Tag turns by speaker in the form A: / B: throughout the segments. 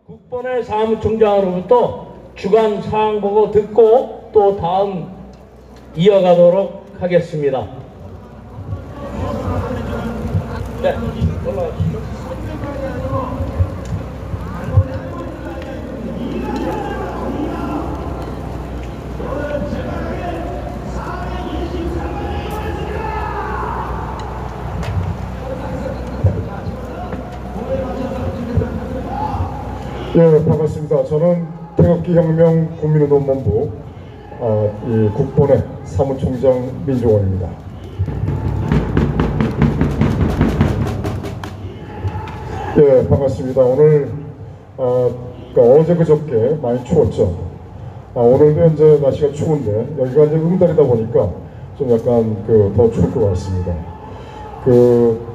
A: 국번의 사무총장으로부터 주간 상황 보고 듣고 또 다음 이어가도록 하겠습니다. 네, 올라가시죠.
B: 예, 반갑습니다. 저는 태극기 혁명 국민운동본부 이 국본의 사무총장 민종원입니다. 예, 반갑습니다. 오늘 어제 그저께 많이 추웠죠. 오늘도 현재 날씨가 추운데 여기가 이제 응달이다 보니까 좀 약간 더 추울 것 같습니다.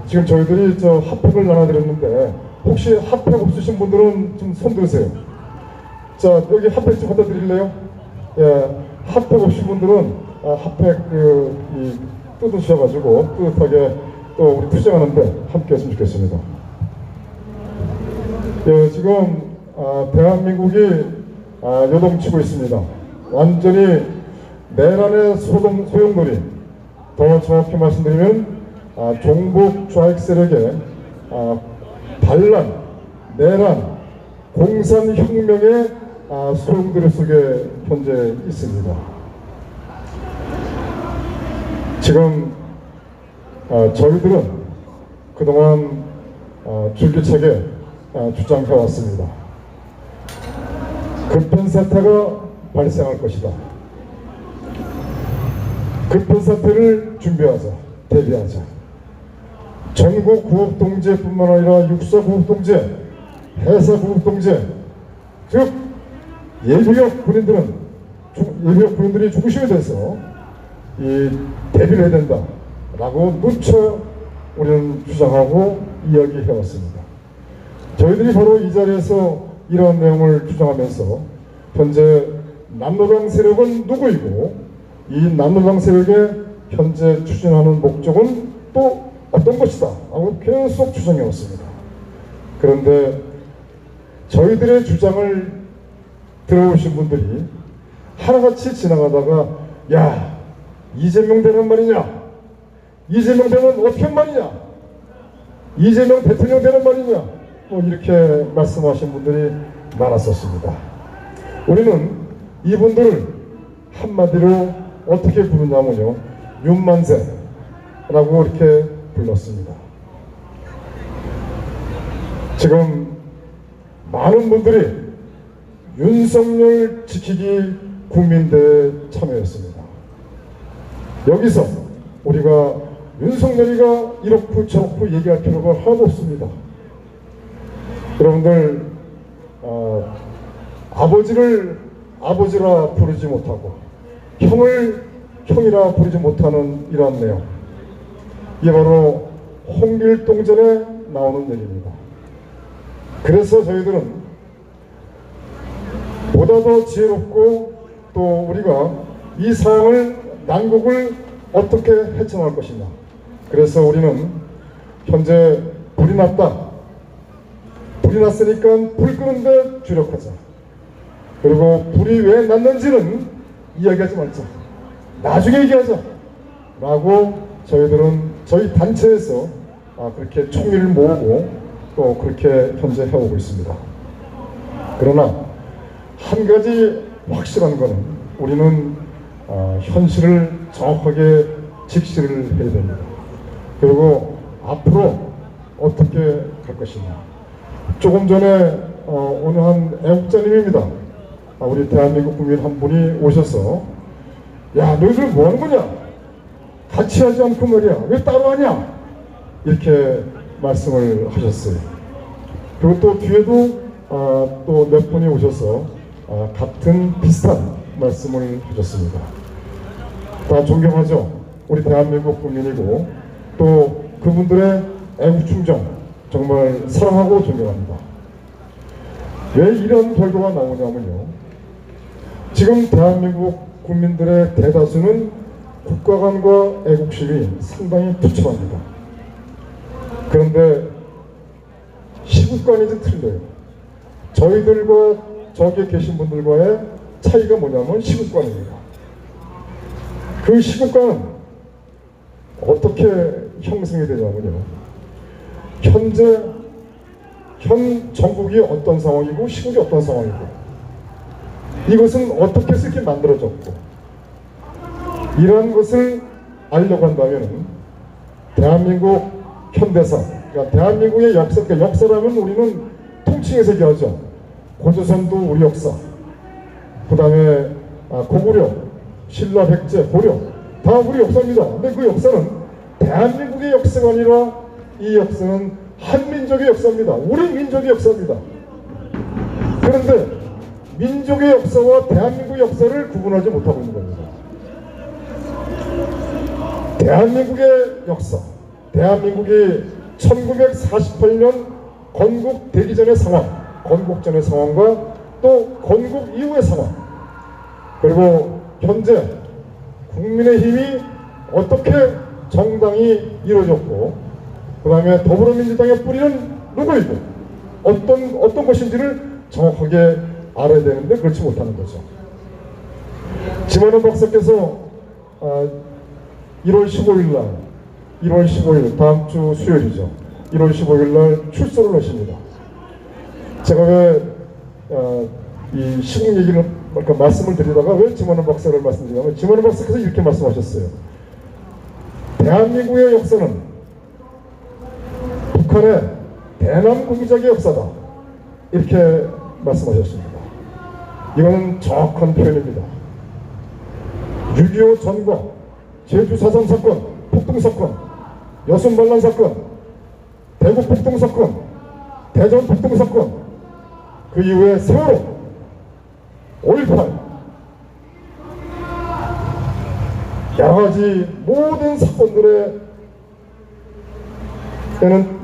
B: 지금 저희들이 핫팩을 나눠드렸는데 혹시 핫팩 없으신 분들은 좀 손 드세요. 자, 여기 핫팩 좀 갖다 드릴래요? 예, 핫팩 없으신 분들은 핫팩 뜯으셔가지고 뿌듯하게 또 우리 투쟁하는데 함께 했으면 좋겠습니다. 예, 지금 대한민국이 요동치고 있습니다. 완전히 내란의 소용돌이, 더 정확히 말씀드리면 종북 좌익 세력의 반란, 내란, 공산혁명의 소용돌이 속에 현재 있습니다. 지금 저희들은 그동안 줄기차게 주장해왔습니다. 급변 사태가 발생할 것이다. 급변 사태를 준비하자, 대비하자. 전국 구국동제뿐만 아니라 육사 구국동제, 해사 구국동제, 즉 예비역 군인들이 중심이 돼서 대비를 해야 된다라고 누차 우리는 주장하고 이야기해왔습니다. 저희들이 바로 이 자리에서 이러한 내용을 주장하면서 현재 남노당 세력은 누구이고 이 남노당 세력의 현재 추진하는 목적은 또 어떤 것이다 하고 계속 주장해왔습니다. 그런데 저희들의 주장을 들어오신 분들이 하나같이 지나가다가 야, 이재명 되는 말이냐, 이재명 되면 어떻게 말이냐, 이재명 대통령 되는 말이냐, 이렇게 말씀하신 분들이 많았었습니다. 우리는 이분들을 한마디로 어떻게 부르냐면요, 윤만세라고 이렇게 불렀습니다. 지금 많은 분들이 윤석열 지키기 국민대회에 참여했습니다. 여기서 우리가 윤석열이가 이렇고 저렇고 얘기할 필요가 하나도 없습니다. 여러분들 아버지를 아버지라 부르지 못하고 형을 형이라 부르지 못하는 이러한 내용, 이게 바로 홍길동전에 나오는 얘기입니다. 그래서 저희들은 보다 더 지혜롭고 또 우리가 이 상황을, 난국을 어떻게 헤쳐나갈 것이냐, 그래서 우리는 현재 불이 났다, 불이 났으니까 불 끄는데 주력하자. 그리고 불이 왜 났는지는 이야기하지 말자, 나중에 얘기하자 라고 저희들은 저희 단체에서 그렇게 총리를 모으고 또 그렇게 현재 해오고 있습니다. 그러나 한 가지 확실한 것은 우리는 현실을 정확하게 직시를 해야 됩니다. 그리고 앞으로 어떻게 갈 것이냐. 조금 전에 어느 한 애국자님입니다. 우리 대한민국 국민 한 분이 오셔서 야, 너희들 뭐 하는 거냐? 같이 하지 않고 말이야, 왜 따로 하냐? 이렇게 말씀을 하셨어요. 그리고 또 뒤에도 또 몇 분이 오셔서 같은 비슷한 말씀을 하셨습니다. 다 존경하죠. 우리 대한민국 국민이고 또 그분들의 애국충정 정말 사랑하고 존경합니다. 왜 이런 결과가 나오냐면요, 지금 대한민국 국민들의 대다수는 국가관과 애국심이 상당히 투철합니다. 그런데 시국관이 좀 틀려요. 저희들과 저기에 계신 분들과의 차이가 뭐냐면 시국관입니다. 그 시국관은 어떻게 형성이 되냐면요, 현재 현 정국이 어떤 상황이고 시국이 어떤 상황이고, 이것은 어떻게 해서 이렇게 만들어졌고, 이러한 것을 알려고 한다면 대한민국 현대사, 그러니까 대한민국의 역사, 그러니까 역사라면 우리는 통칭해서 얘기하죠. 고조선도 우리 역사, 그 다음에 고구려, 신라, 백제, 고려, 다 우리 역사입니다. 근데 그 역사는 대한민국의 역사가 아니라 이 역사는 한민족의 역사입니다. 우리 민족의 역사입니다. 그런데 민족의 역사와 대한민국의 역사를 구분하지 못하고 있는 겁니다. 대한민국의 역사, 대한민국이 1948년 건국되기 전의 상황, 건국전의 상황과 또 건국 이후의 상황, 그리고 현재 국민의힘이 어떻게 정당이 이루어졌고, 그 다음에 더불어민주당의 뿌리는 누구이고 어떤 것인지를 정확하게 알아야 되는데 그렇지 못하는 거죠. 지만원 박사께서 1월 15일 다음 주 수요일이죠. 1월 15일 날 출소를 하십니다. 제가 왜 이 시국 얘기를 말씀을 드리다가 왜 지만원 박사를 말씀드리냐면, 지만원 박사께서 이렇게 말씀하셨어요. 대한민국의 역사는 북한의 대남 공작의 역사다, 이렇게 말씀하셨습니다. 이거는 정확한 표현입니다. 6.25 전과 제주 4.3 사건, 폭동 사건, 여순 반란 사건, 대구 폭동 사건, 대전 폭동 사건, 그 이후에 세월호, 5.18, 여러 가지 모든 사건들에는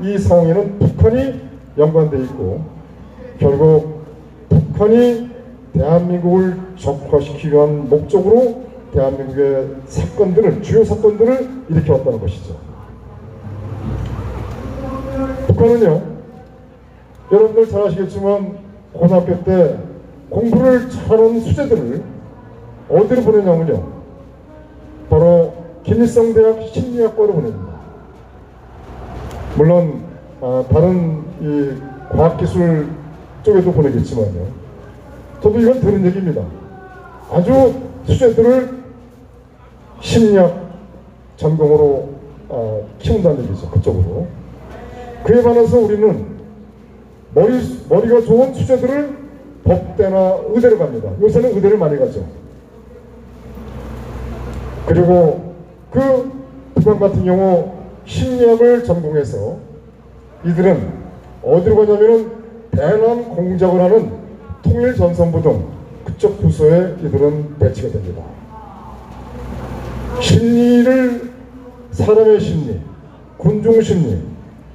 B: 이 상황에는 북한이 연관되어 있고, 결국 북한이 대한민국을 적화시키기 위한 목적으로 대한민국의 사건들을, 주요 사건들을 일으켜왔다는 것이죠. 북한은요, 여러분들 잘 아시겠지만 고등학교 때 공부를 잘하는 수재들을 어디로 보내냐면요, 바로 김일성대학 심리학과로 보냅니다. 물론 다른 이 과학기술 쪽에도 보내겠지만요, 저도 이건 들은 얘기입니다. 아주 수재들을 심리학 전공으로 키운다는 얘기죠. 그쪽으로. 그에 반해서 우리는 머리가 좋은 수재들을 법대나 의대로 갑니다. 요새는 의대를 많이 가죠. 그리고 그 북한 같은 경우 심리학을 전공해서 이들은 어디로 가냐면은 대남 공작을 하는 통일전선부 등 그쪽 부서에 이들은 배치가 됩니다. 심리를, 사람의 심리, 군중 심리,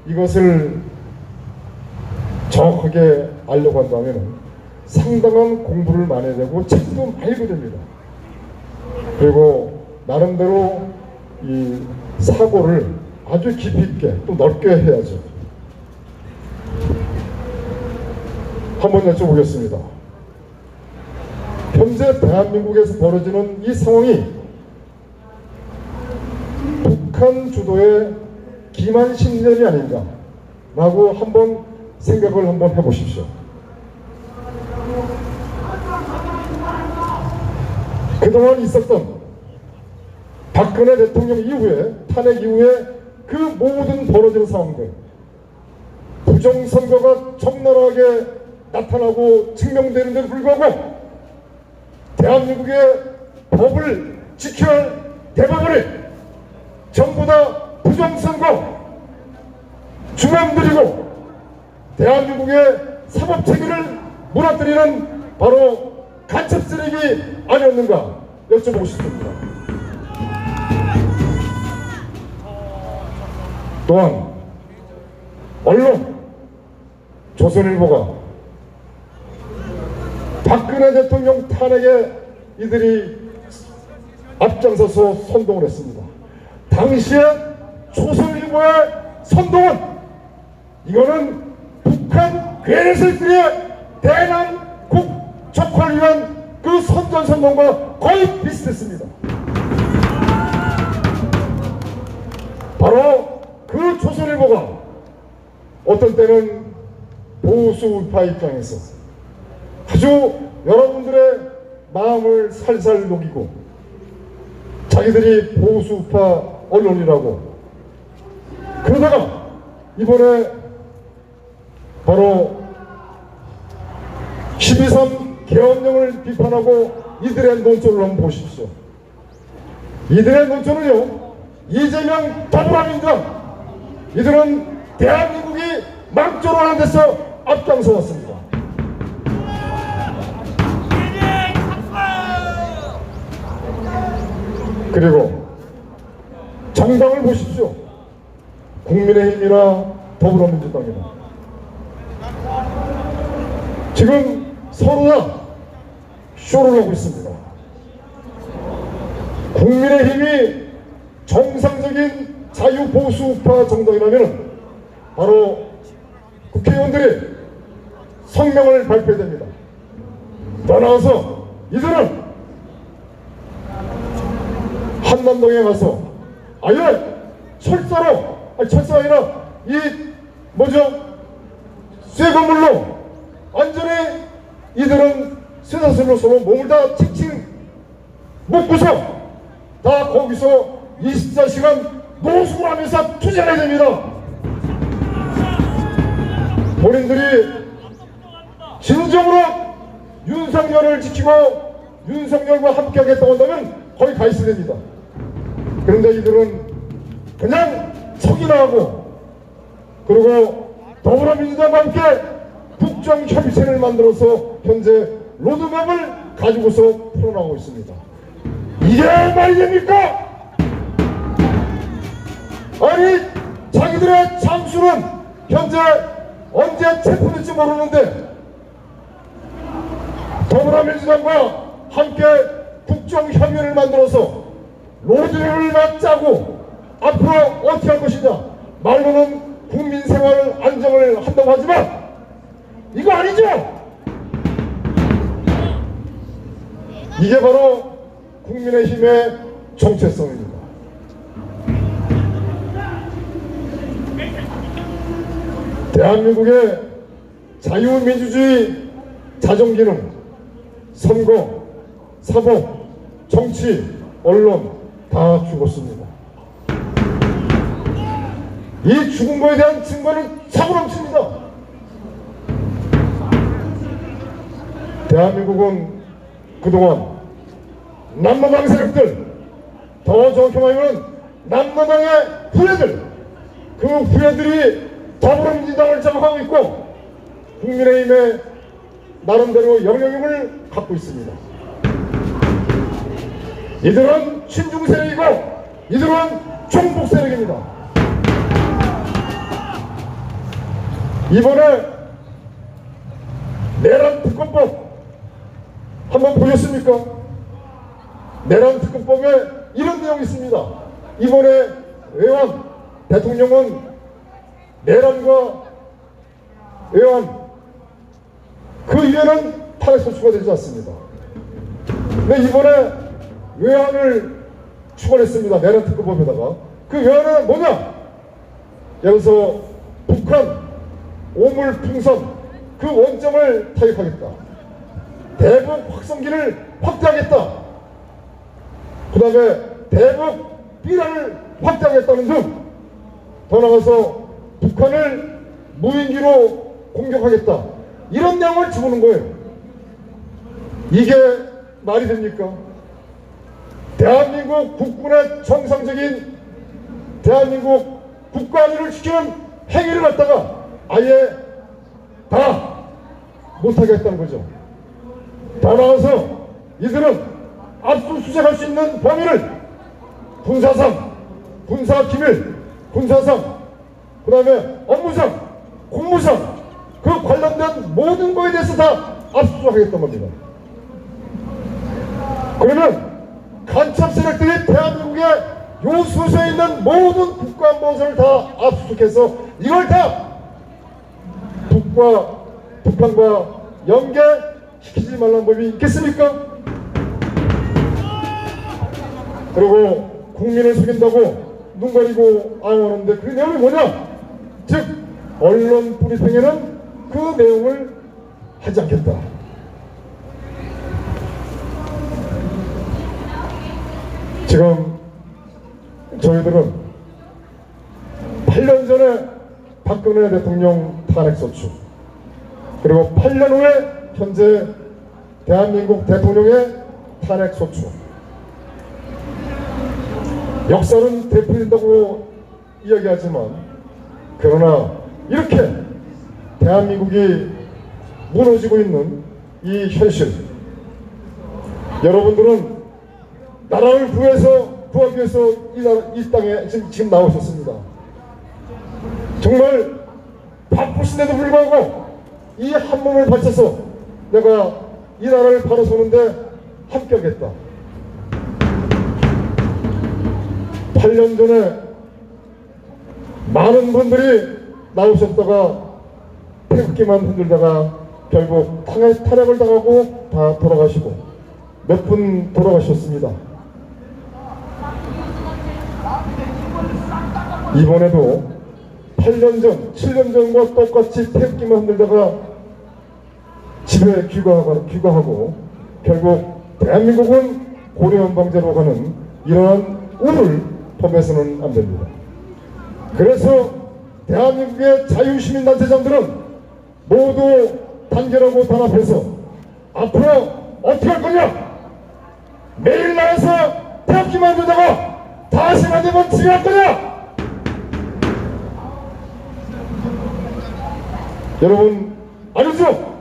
B: 이것을 정확하게 알려고 한다면 상당한 공부를 많이 해야 되고 책도 많이 읽어야 됩니다. 그리고 나름대로 이 사고를 아주 깊이 있게 또 넓게 해야죠. 한번 여쭤보겠습니다. 현재 대한민국에서 벌어지는 이 상황이 북한 주도의 기만 신전이 아닌가 라고 한번 생각을 한번 해보십시오. 그동안 있었던 박근혜 대통령 이후에, 탄핵 이후에 그 모든 벌어지는 상황들, 부정선거가 적나라하게 나타나고 증명되는데도 불구하고 대한민국의 법을 지켜야 할 대법원이 전부 다 부정선거 중앙들이고 대한민국의 사법체계를 무너뜨리는 바로 간첩 쓰레기 아니었는가 여쭤보고 싶습니다. 또한 언론, 조선일보가 박근혜 대통령 탄핵에 이들이 앞장서서 선동을 했습니다. 당시에 조선일보의 선동은 이거는 북한 괴뢰들의 대한국 촉구를 위한 그 선전선동과 거의 비슷했습니다. 바로 그 조선일보가 어떤 때는 보수 우파 입장에서 아주 여러분들의 마음을 살살 녹이고 자기들이 보수 우파 언론이라고 그러다가 이번에 바로 12.3 계엄령을 비판하고 이들의 논조를 한번 보십시오. 이들의 논조는요, 이재명 더불어민주당, 이들은 대한민국이 망조라는 데서 앞장서 왔습니다. 그리고 정당을 보십시오. 국민의힘이나 더불어민주당이나 지금 서로 다 쇼를 하고 있습니다. 국민의힘이 정상적인 자유보수우파 정당이라면 바로 국회의원들이 성명을 발표해야 됩니다. 더 나아가서 이들은 한남동에 가서 아예 철사로, 아니 철사가 아니라 이 쇠 건물로 완전히 이들은 쇠사슬로 서로 몸을 다 칭칭 묶고서 다 거기서 24시간 노숙을 하면서 투쟁해야 됩니다. 본인들이 진정으로 윤석열을 지키고 윤석열과 함께 하겠다고 한다면 거기 가 있어야 됩니다. 그런데 이들은 그냥 척이나 하고 그리고 더불어민주당과 함께 국정협의체를 만들어서 현재 로드맵을 가지고서 풀어나가고 있습니다. 이게 말이 됩니까? 아니 자기들의 장수는 현재 언제 체포될지 모르는데 더불어민주당과 함께 국정협의를 만들어서 로드맵을 막 짜고 앞으로 어떻게 할 것이냐, 말로는 국민생활 안정을 한다고 하지만 이거 아니죠? 이게 바로 국민의힘의 정체성입니다. 대한민국의 자유민주주의 자정기능, 선거, 사법, 정치, 언론 다 죽었습니다. 이 죽은 거에 대한 증거는 차고 넘칩니다. 대한민국은 그동안 남로당 세력들, 더 정확히 말하면 남로당의 후예들, 그 후예들이 더불어민주당을 장악하고 있고 국민의힘의 나름대로 영향력을 갖고 있습니다. 이들은 친중 세력이고 이들은 종북 세력입니다. 이번에 내란 특검법 한번 보셨습니까? 내란 특검법에 이런 내용이 있습니다. 이번에 외환 대통령은 내란과 외환 그 이외에는 탄핵 소추가 되지 않습니다. 근데 이번에 외환을 추가했습니다. 내란 특검법에다가. 그 외환은 뭐냐? 예를 들어서 북한 오물풍선 그 원점을 타격하겠다. 대북 확성기를 확대하겠다. 그 다음에 대북 비라를 확대하겠다는 등 더 나가서 북한을 무인기로 공격하겠다. 이런 내용을 집어넣은 거예요. 이게 말이 됩니까? 대한민국 국군의 정상적인 대한민국 국가안위를 지키는 행위를 갖다가 아예 다 못하게 했다는 거죠. 다 나와서 이들은 압수수색할 수 있는 범위를 군사상, 군사기밀, 군사상, 그 다음에 업무상, 공무상 그 관련된 모든 거에 대해서 다 압수수색하겠단 말입니다. 그러면 간첩 세력들이 대한민국의 요소수에 있는 모든 국가안보원을 다 압수수색해서 이걸 다 북한과 연계시키지 말라는 법이 있겠습니까? 그리고 국민을 속인다고 눈 가리고 아웅하는데 그 내용이 뭐냐? 즉 언론 브리핑에는 그 내용을 하지 않겠다. 지금 저희들은 8년 전에 박근혜 대통령 탄핵소추, 그리고 8년 후에 현재 대한민국 대통령의 탄핵소추, 역사는 되풀이된다고 이야기하지만 그러나 이렇게 대한민국이 무너지고 있는 이 현실, 여러분들은 나라를 구하기 위해서 이 땅에 지금 나오셨습니다. 정말 바쁘신데도 불구하고 이 한 몸을 바쳐서 내가 이 나라를 바로 서는데 합격했다. 8년 전에 많은 분들이 나오셨다가 태극기만 흔들다가 결국 탄핵을 당하고 다 돌아가시고 몇 분 돌아가셨습니다. 이번에도 8년 전, 7년 전과 똑같이 태극기만 흔들다가 집에 귀가하고 결국 대한민국은 고려연방제로 가는 이러한 운을 범해서는 안 됩니다. 그래서 대한민국의 자유시민단체장들은 모두 단결하고 단합해서 앞으로 어떻게 할 거냐? 매일 나와서 태극기만 들다가 다시 만들면 지휘할 거냐? 여러분 아니죠?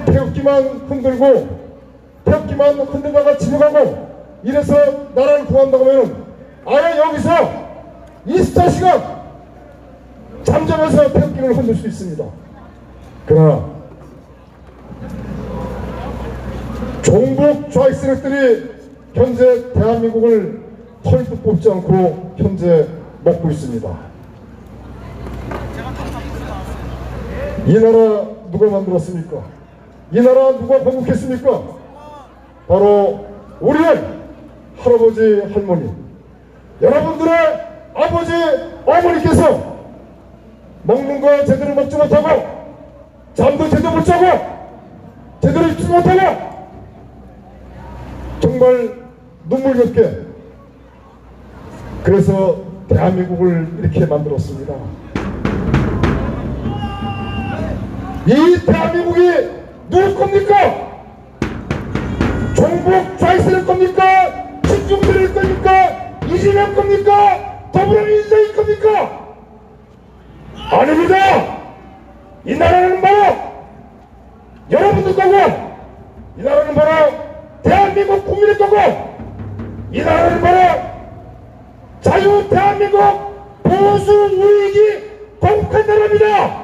B: 태극기만 흔들고 태극기만 흔들다가 집에 가고 이래서 나라를 구한다고 하면 아예 여기서 24시간 잠잠해서 태극기를 흔들 수 있습니다. 그러나 종북 좌익 세력들이 현재 대한민국을 털도 뽑지 않고 현재 먹고 있습니다. 이 나라 누가 만들었습니까? 이 나라 누가 건국했습니까? 바로 우리의 할아버지 할머니, 여러분들의 아버지 어머니께서 먹는 거 제대로 먹지 못하고 잠도 제대로 못 자고 제대로 입지 못하고 정말 눈물겹게 그래서 대한민국을 이렇게 만들었습니다. 이 대한민국이 누구 겁니까? 종북 좌익세력 겁니까? 친중들일 겁니까? 이재명 겁니까? 더불어민주당일 겁니까? 아닙니다. 이 나라는 바로 여러분들 거고 이 나라는 바로 대한민국 국민의 거고 이 나라는 바로 자유 대한민국 보수 우익이 건국한 나라입니다.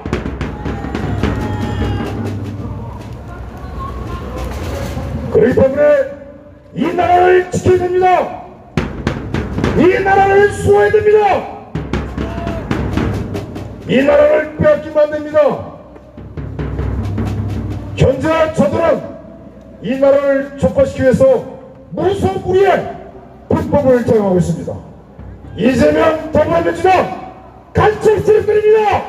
B: 그렇기 때문에 이 나라를 지켜야 됩니다. 이 나라를 수호해야 됩니다. 이 나라를 빼앗기면 안 됩니다. 현재 저들은 이 나라를 촉발시키기 위해서 무소불위의 불법을 제공하고 있습니다. 이재명 더불어민주당 간첩 세력들입니다.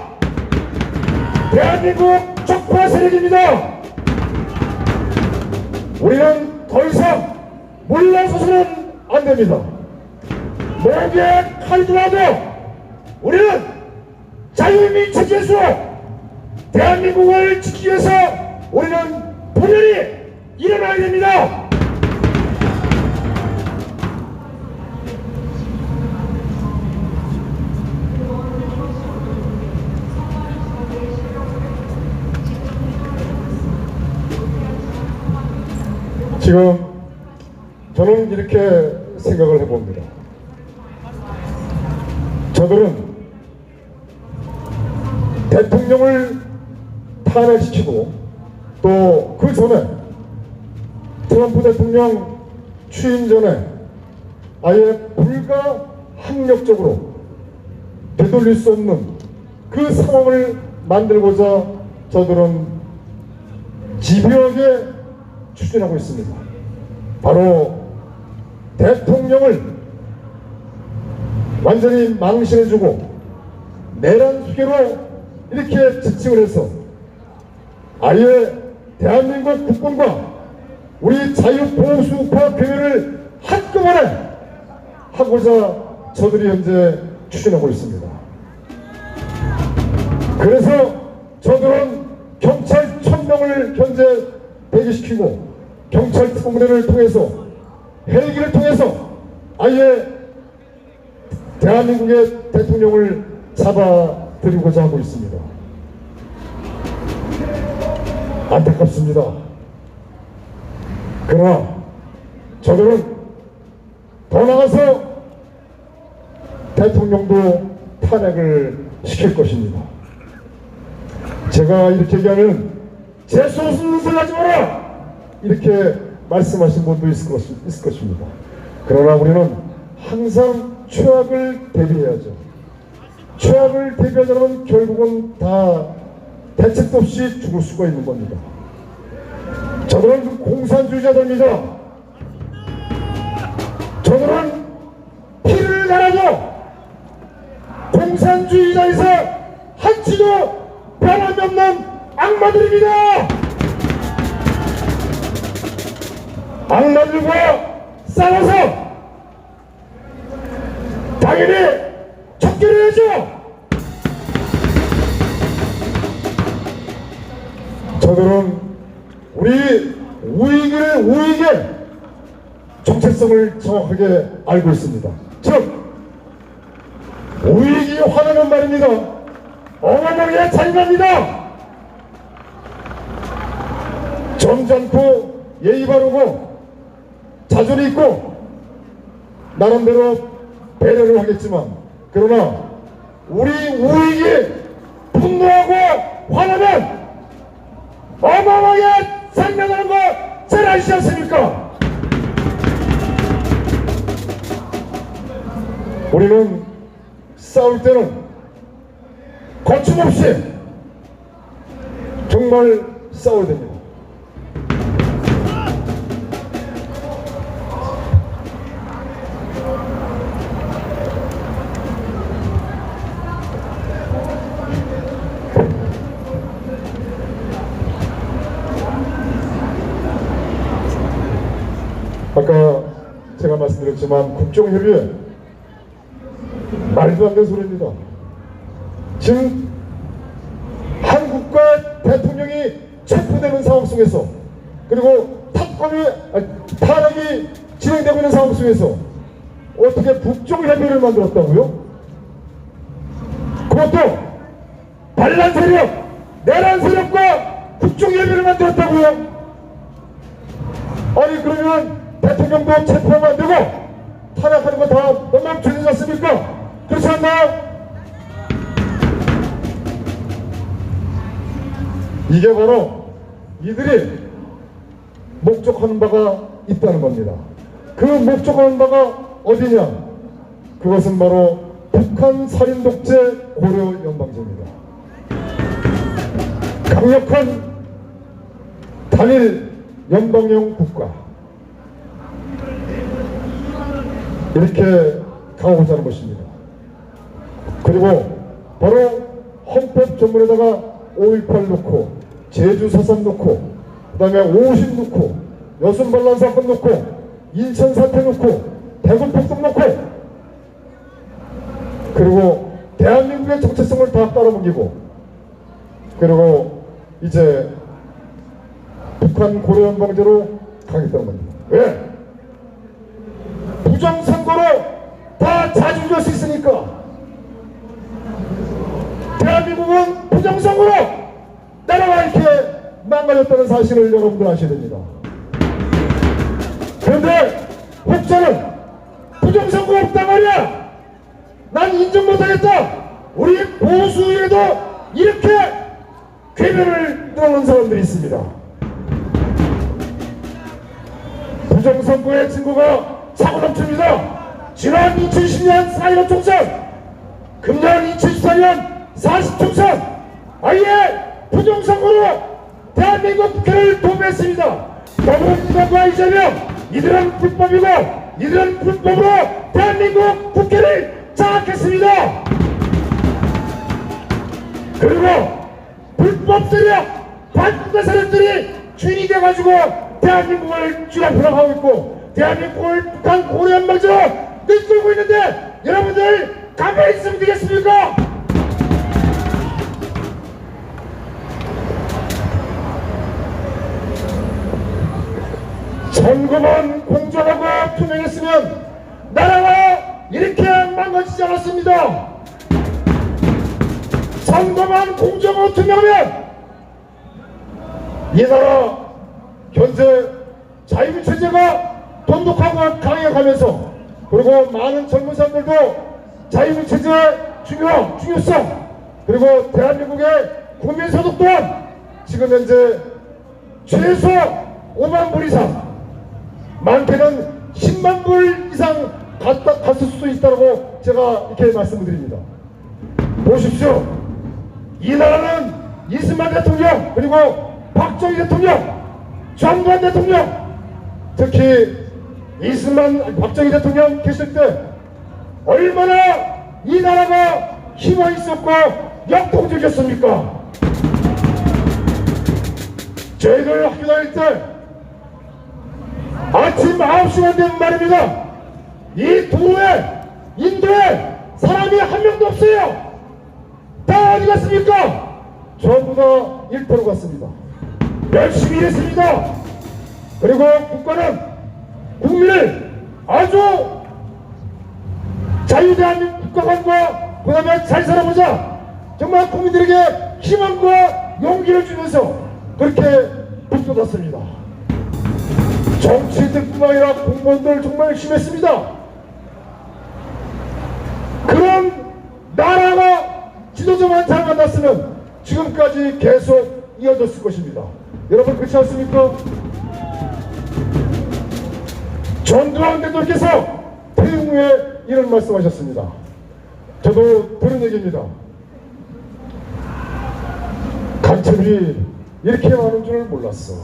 B: 대한민국 촉발 세력입니다. 우리는 더 이상 물러서서는 안 됩니다. 목에 칼이 들어와도 우리는 자유민주 체제에서 대한민국을 지키기 위해서 우리는 분열이 일어나야 됩니다. 지금 저는 이렇게 생각을 해봅니다. 저들은 대통령을 탄핵시키고 또 그 전에 트럼프 대통령 취임 전에 아예 불가항력적으로 되돌릴 수 없는 그 상황을 만들고자 저들은 집요하게 추진하고 있습니다. 바로 대통령을 완전히 망신해주고 내란 수계로 이렇게 지칭을 해서 아예 대한민국 국군과 우리 자유보수파 괴멸을 한꺼번에 하고자 저들이 현재 추진하고 있습니다. 그래서 저들은 경찰 1000명을 현재 대기시키고 경찰 특공대를 통해서 헬기를 통해서 아예 대한민국의 대통령을 잡아들이고자 하고 있습니다. 안타깝습니다. 그러나 저들은 더 나아가서 대통령도 탄핵을 시킬 것입니다. 제가 이렇게 얘기하면 재수 없는 소리 하지 마라! 이렇게 말씀하신 분도 있을 것입니다. 그러나 우리는 항상 최악을 대비해야죠. 최악을 대비하자면 결국은 다 대책도 없이 죽을 수가 있는 겁니다. 저들은 공산주의자들입니다. 저들은 피를 갈아줘 공산주의자에서 한치도 변함이 없는 악마들입니다. 악마들과 싸워서 당연히 척결을 해야죠. 저들은 우리 우익의 정체성을 정확하게 알고 있습니다. 즉 우익이 화나는 말입니다. 어마어마하게 잔인합니다. 점잖고 예의 바르고 자존이 있고 나름대로 배려를 하겠지만 그러나 우리 우익이 분노하고 화나면 어마어마하게 상명하는 거 잘 아시지 않습니까? 우리는 싸울 때는 거침없이 정말 싸워야 됩니다. 아까 제가 말씀드렸지만 국정협의회 말도 안 되는 소리입니다. 지금 한국과 대통령이 체포되는 상황 속에서 그리고 탄핵이 진행되고 있는 상황 속에서 어떻게 국정협의회를 만들었다고요? 그것도 반란 세력, 내란 세력과 국정협의회를 만들었다고요? 아니 그러면 대통령도 체포하면 안 되고 탄핵하는 거 다 멈춰지지 않습니까? 그렇지 않나요? 이게 바로 이들이 목적하는 바가 있다는 겁니다. 그 목적하는 바가 어디냐? 그것은 바로 북한 살인 독재 고려 연방제입니다. 강력한 단일 연방형 국가 이렇게 가고자 하는 것입니다. 그리고 바로 헌법 전문에다가 5.18 놓고 제주 4.3 놓고 그 다음에 5.50 놓고 여순 반란 사건 놓고 인천 사태 놓고 대구 폭동 놓고 그리고 대한민국의 정체성을 다 깔아뭉개고 그리고 이제 북한 고려연방제로 가겠다는 겁니다. 왜? 부정선거로 다 자주줄 수 있으니까. 대한민국은 부정선거로 나라가 이렇게 망가졌다는 사실을 여러분들 아셔야 됩니다. 그런데 혹자는 부정선거 없단 말이야. 난 인정 못하겠다. 우리 보수에도 이렇게 괴멸을 넣는 사람들이 있습니다. 부정선거의 증거가 차고 넘칩니다. 지난 2010년 4.15 총선, 금년 2014년 40총선, 아예
C: 부정선거로 대한민국 국회를 도배했습니다. 더불어민주당과 이재명, 이들은 불법이고 이들은 불법으로 대한민국 국회를 장악했습니다. 그리고 불법 세력, 반국가 세력들이 주인이 돼가지고 대한민국을 쥐락펴락하고 있고 대한민국을 북한 고려 한방지로 내끌고 있는데 여러분들 가만히 있으면 되겠습니까? 선거만 공정하고 투명했으면 나라가 이렇게 망가지지 않았습니다. 선거만 공정하고 투명하면 이 나라 현재 자유민 체제가 돈독하고 강해가면서 그리고 많은 젊은 사람들도 자유민 체제의 중요성 그리고 대한민국의 국민소득 또한 지금 현재 최소 5만 불 이상 많게는 10만 불 이상 갔을 수도 있다고 제가 이렇게 말씀을 드립니다. 보십시오. 이 나라는 이승만 대통령 그리고 박정희 대통령, 전두환 대통령 특히 박정희 대통령 계실 때 얼마나 이 나라가 힘이 있었고 역동적이었습니까? 저희들 학교 다닐 때 아침 9시간 되면 말입니다. 이 도로에 인도에 사람이 한 명도 없어요. 다 어디 갔습니까? 전부 다 일터로 갔습니다. 열심히 일했습니다. 그리고 국가는 국민을 아주 자유대한민국 국가관과 그 다음에 잘 살아보자 정말 국민들에게 희망과 용기를 주면서 그렇게 북돋았습니다. 정치인들뿐만 아니라 공무원들 정말 열심히 했습니다. 그런 나라가 지도자만 잘 만났으면 지금까지 계속 이어졌을 것입니다. 여러분 그렇지 않습니까? 전두환 대통령께서 퇴임 후에 이런 말씀하셨습니다. 저도 들은 얘기입니다. 간첩이 이렇게 많은 줄 몰랐어.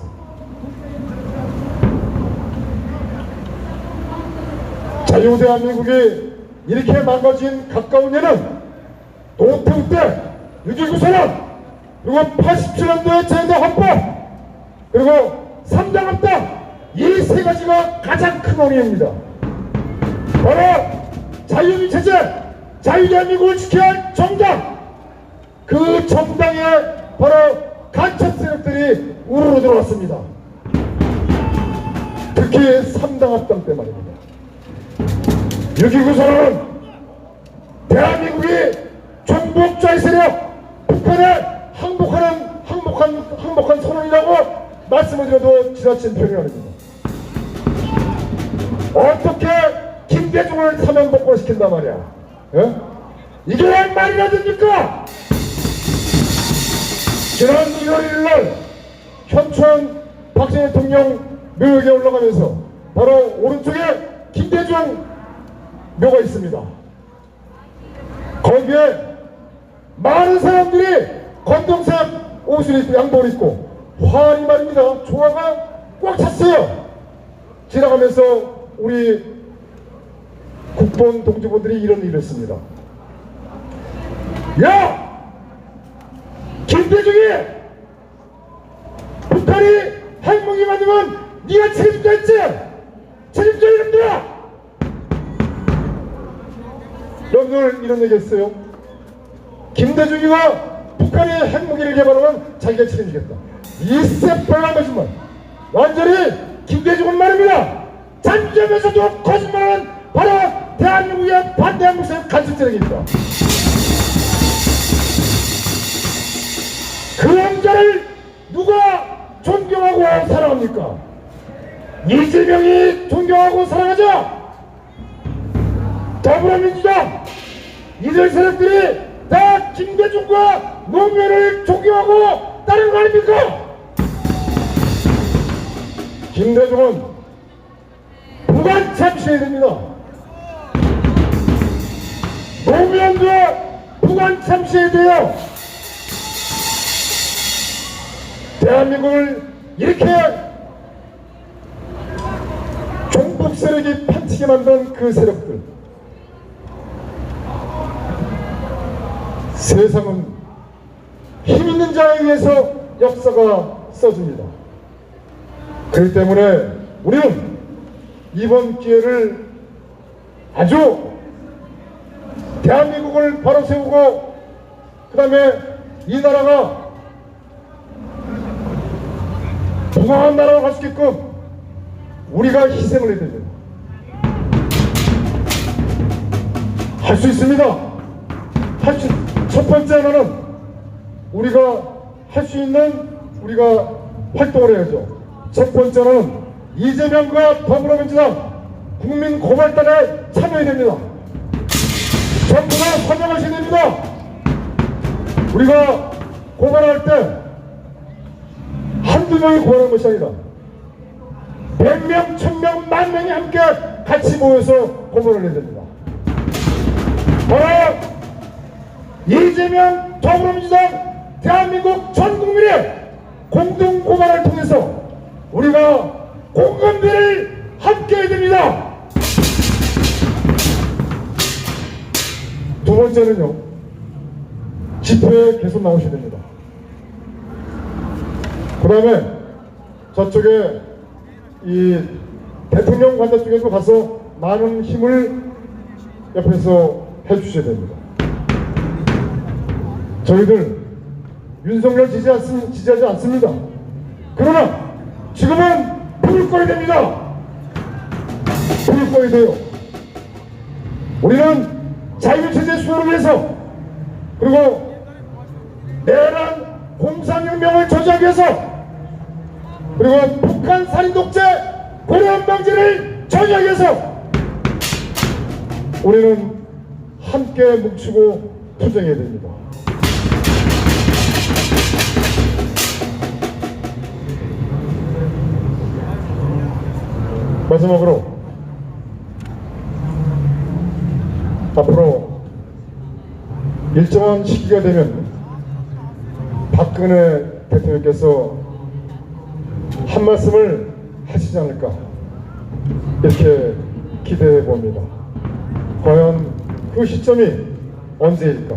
C: 자유대한민국이 이렇게 망가진 가까운 예는 노태우 때 6.19 선언 그리고 87년도에 제대 헌법 그리고 3당 합당 이 세 가지가 가장 큰 원인입니다. 바로 자유민 체제, 자유대한민국을 지켜야 할 정당 그 정당에 바로 간첩 세력들이 우르르 들어왔습니다. 특히 3당 합당 때 말입니다. 6.19 선언은 대한민국이 종북자의 세력 북한에 항복한 선언이라고 말씀을 드려도 지나친 표현이 아닙니다. 어떻게 김대중을 사면복권 시킨단 말이야? 예? 이게 왜 말이나 됩니까? 지난 1월 1일 현천 박정희 대통령 묘역에 올라가면서 바로 오른쪽에 김대중 묘가 있습니다. 거기에 많은 사람들이 검정색 옷을 입고 양복을 입고 화환이 말입니다. 조화가 꽉 찼어요. 지나가면서 우리 국본 동지분들이 이런 일을 했습니다. 야! 김대중이 북한이 핵무기 만들면 네가 책임져 했지? 책임져 이놈들아! 여러분들 이런 얘기 했어요. 김대중이가 북한이 핵무기를 개발하면 자기가 책임지겠다. 이 새빨간 거짓말. 완전히 김대중은 말입니다. 잠자면서도 거짓말은 바로 대한민국의 반대한국의 간첩세력입니다. 그 왕자를 누가 존경하고 사랑합니까? 이재명이 존경하고 사랑하죠? 더불어민주당 이들 세력들이 다 김대중과 노무현을 존경하고 따르는 거 아닙니까? 김대중은 부관 참시해야 됩니다. 노무현도 부관 참시해야 돼요. 대한민국을 이렇게 종북 세력이 판치게 만든 그 세력들, 세상은 힘 있는 자에 의해서 역사가 써집니다. 그렇기 때문에 우리는 이번 기회를 아주 대한민국을 바로 세우고, 그 다음에 이 나라가 부강한 나라로 갈 수 있게끔 우리가 희생을 해야 됩니다. 할 수 있습니다. 첫 번째는 우리가 할 수 있는 우리가 활동을 해야죠. 첫 번째는 이재명과 더불어민주당 국민 고발단에 참여해야 됩니다. 전부 다 참여하셔야 됩니다. 우리가 고발할 때 한두 명이 고발하는 것이 아니라 100명, 1000명, 10,000명이 함께 같이 모여서 고발을 해야 됩니다. 바로 이재명, 더불어민주당, 대한민국 전 국민의 공동 고발을 통해서 우리가 공감대를 함께 해야 됩니다. 두 번째는요, 집회에 계속 나오셔야 됩니다. 그 다음에 저쪽에 이 대통령 관저 쪽에도 가서 많은 힘을 옆에서 해주셔야 됩니다. 저희들 윤석열 지지하지 않습니다. 그러나 지금은 불을 꺼야 됩니다. 불을 꺼야 돼요. 우리는 자유체제 수호를 위해서, 그리고 내란 공산혁명을 저지하기 위해서, 그리고 북한 살인독재 고려한 방지를 저지하기 위해서 우리는 함께 뭉치고 투쟁해야 됩니다. 마지막으로 앞으로 일정한 시기가 되면 박근혜 대통령께서 한 말씀을 하시지 않을까 이렇게 기대해 봅니다. 과연 그 시점이 언제일까?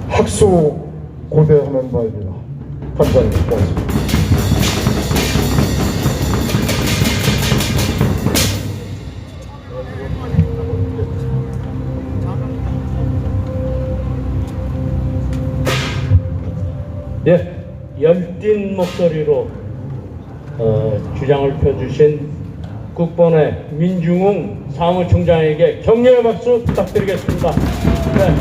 C: 학수고대하는 바입니다. 감사합니다. 고맙습니다.
A: 예, 열띤 목소리로 주장을 펴주신 국번의 민중웅 사무총장에게 격려의 박수 부탁드리겠습니다. 네.